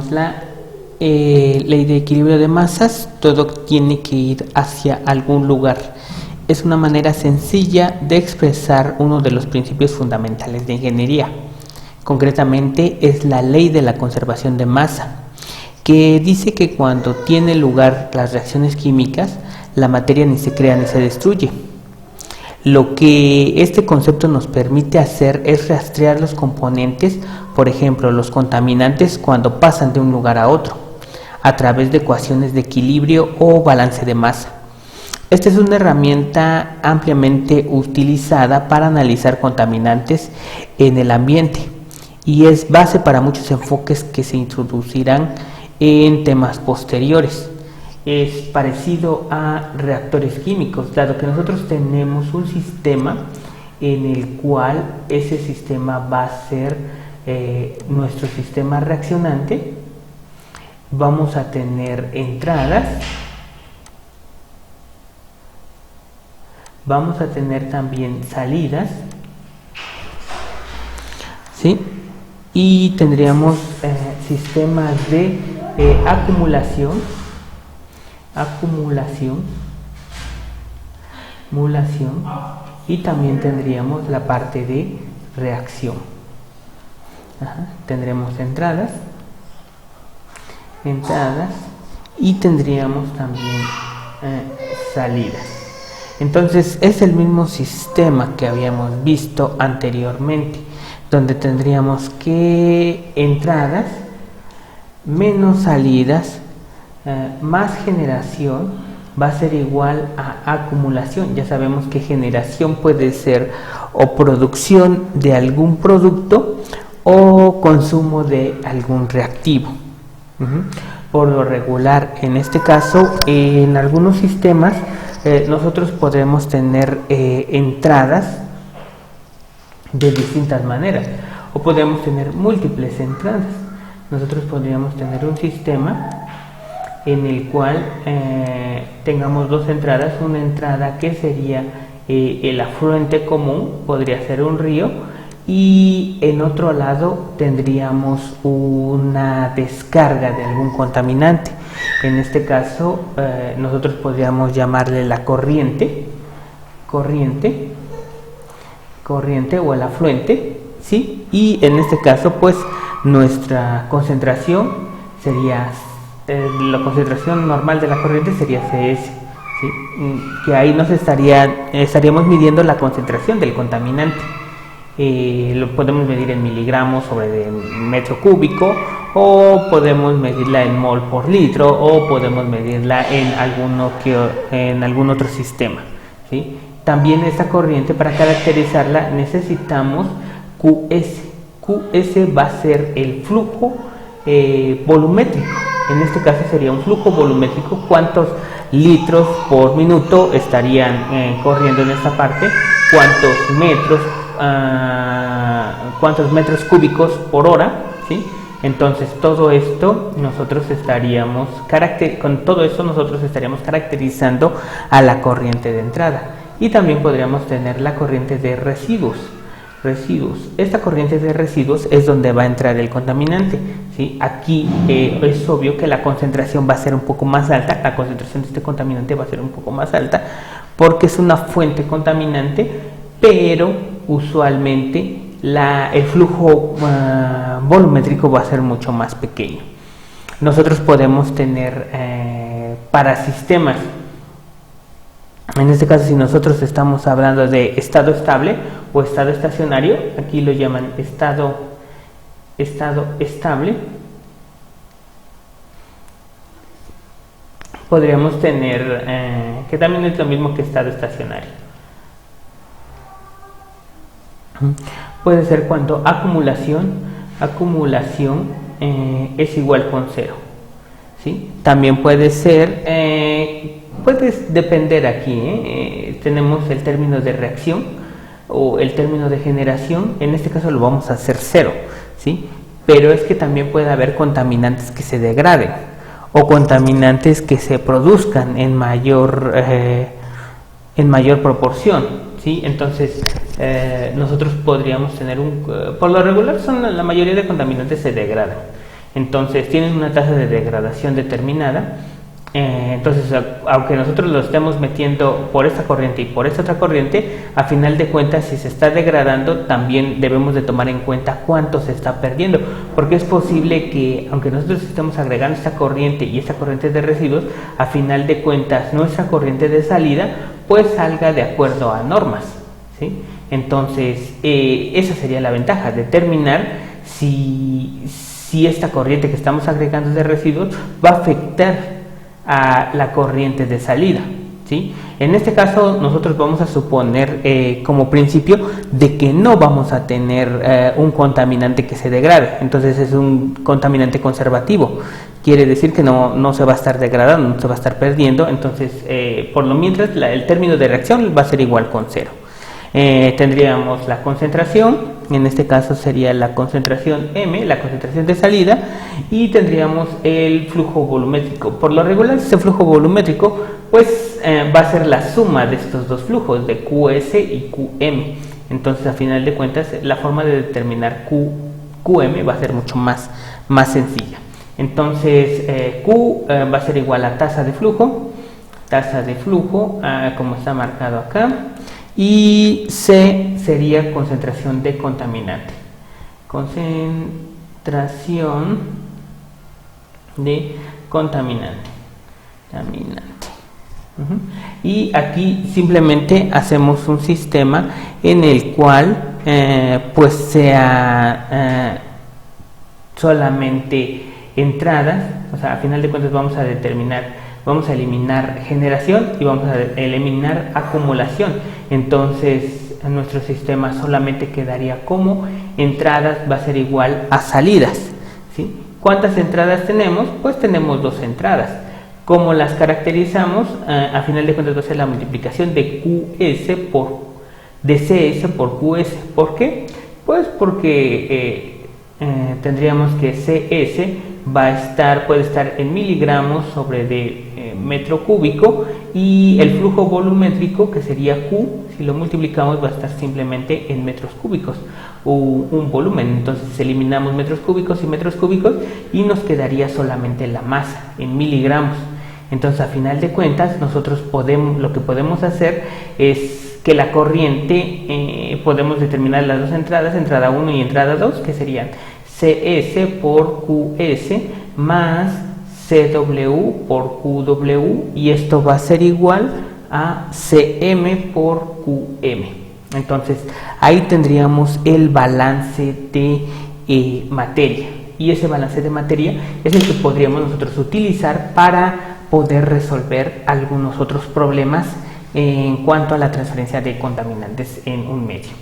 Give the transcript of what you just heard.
tenemos la ley de equilibrio de masas. Todo tiene que ir hacia algún lugar. Es una manera sencilla de expresar uno de los principios fundamentales de ingeniería. Concretamente es la ley de la conservación de masa, que dice que cuando tienen lugar las reacciones químicas, la materia ni se crea ni se destruye. Lo que este concepto nos permite hacer es rastrear los componentes, por ejemplo, los contaminantes cuando pasan de un lugar a otro, a través de ecuaciones de equilibrio o balance de masa. Esta es una herramienta ampliamente utilizada para analizar contaminantes en el ambiente y es base para muchos enfoques que se introducirán en temas posteriores. Es parecido a reactores químicos, dado que nosotros tenemos un sistema en el cual ese sistema va a ser nuestro sistema reaccionante. Vamos a tener entradas, vamos a tener también salidas, ¿sí? Y tendríamos sistemas de acumulación, y también tendríamos la parte de reacción. Tendremos entradas y tendríamos también salidas. Entonces es el mismo sistema que habíamos visto anteriormente, donde tendríamos que entradas menos salidas más generación va a ser igual a acumulación. Ya sabemos que generación puede ser o producción de algún producto o consumo de algún reactivo. Por lo regular, en este caso, en algunos sistemas nosotros podremos tener entradas de distintas maneras o podemos tener múltiples entradas. Nosotros podríamos tener un sistema en el cual tengamos dos entradas, una entrada que sería el afluente común, podría ser un río, y en otro lado tendríamos una descarga de algún contaminante. En este caso nosotros podríamos llamarle la corriente o el afluente, ¿sí? Y en este caso pues nuestra concentración sería la concentración normal de la corriente sería CS, ¿sí? Que ahí estaríamos midiendo la concentración del contaminante. Lo podemos medir en miligramos sobre metro cúbico, o podemos medirla en mol por litro, o podemos medirla en algún otro sistema, ¿sí? También esta corriente, para caracterizarla necesitamos QS. QS va a ser el flujo volumétrico. En este caso sería un flujo volumétrico, cuántos litros por minuto estarían corriendo en esta parte, cuántos metros cúbicos por hora, ¿sí? Entonces todo esto nosotros estaríamos caracterizando a la corriente de entrada. Y también podríamos tener la corriente de residuos. Esta corriente de residuos es donde va a entrar el contaminante, ¿sí? Aquí es obvio que la concentración va a ser un poco más alta, la concentración de este contaminante va a ser un poco más alta porque es una fuente contaminante, pero usualmente el flujo volumétrico va a ser mucho más pequeño. Nosotros podemos tener para sistemas, en este caso, si nosotros estamos hablando de estado estable o estado estacionario, aquí lo llaman estado estable, podríamos tener, que también es lo mismo que estado estacionario. Puede ser cuando acumulación es igual con 0, ¿sí? También puede ser, puede depender aquí, tenemos el término de reacción o el término de generación. En este caso lo vamos a hacer 0, ¿sí? Pero es que también puede haber contaminantes que se degraden o contaminantes que se produzcan en mayor proporción, ¿sí? Entonces nosotros podríamos tener por lo regular la mayoría de contaminantes se degradan. Entonces tienen una tasa de degradación determinada. Entonces, aunque nosotros lo estemos metiendo por esta corriente y por esta otra corriente, a final de cuentas, si se está degradando, también debemos de tomar en cuenta cuánto se está perdiendo, porque es posible que, aunque nosotros estemos agregando esta corriente y esta corriente de residuos, a final de cuentas, nuestra corriente de salida, pues salga de acuerdo a normas, ¿sí? Entonces, esa sería la ventaja, determinar si esta corriente que estamos agregando de residuos va a afectar a la corriente de salida, ¿sí? En este caso nosotros vamos a suponer como principio de que no vamos a tener un contaminante que se degrade, entonces es un contaminante conservativo, quiere decir que no se va a estar degradando, no se va a estar perdiendo, entonces por lo mientras el término de reacción va a ser igual con 0. Tendríamos la concentración, en este caso sería la concentración M, la concentración de salida, y tendríamos el flujo volumétrico. Por lo regular, este flujo volumétrico pues va a ser la suma de estos dos flujos, de QS y QM. Entonces, a final de cuentas, la forma de determinar QM va a ser mucho más sencilla. Entonces, Q va a ser igual a tasa de flujo, como está marcado acá, y C sería concentración de contaminante. Concentración de contaminante. Y aquí simplemente hacemos un sistema en el cual pues sea solamente entradas, o sea, a final de cuentas vamos a eliminar generación y vamos a eliminar acumulación. Entonces nuestro sistema solamente quedaría como entradas va a ser igual a salidas, ¿sí? ¿Cuántas entradas tenemos? Pues tenemos 2 entradas. ¿Cómo las caracterizamos? A final de cuentas va a ser la multiplicación de CS por QS. ¿Por qué? Pues porque tendríamos que CS puede estar en miligramos sobre de metro cúbico, y el flujo volumétrico, que sería Q, si lo multiplicamos va a estar simplemente en metros cúbicos, un volumen. Entonces eliminamos metros cúbicos y nos quedaría solamente la masa en miligramos. Entonces, a final de cuentas, nosotros lo que podemos hacer es que la corriente, podemos determinar las dos entradas, entrada 1 y entrada 2, que serían CS por QS más CW por QW, y esto va a ser igual a CM por QM. Entonces, ahí tendríamos el balance de materia, y ese balance de materia es el que podríamos nosotros utilizar para poder resolver algunos otros problemas en cuanto a la transferencia de contaminantes en un medio.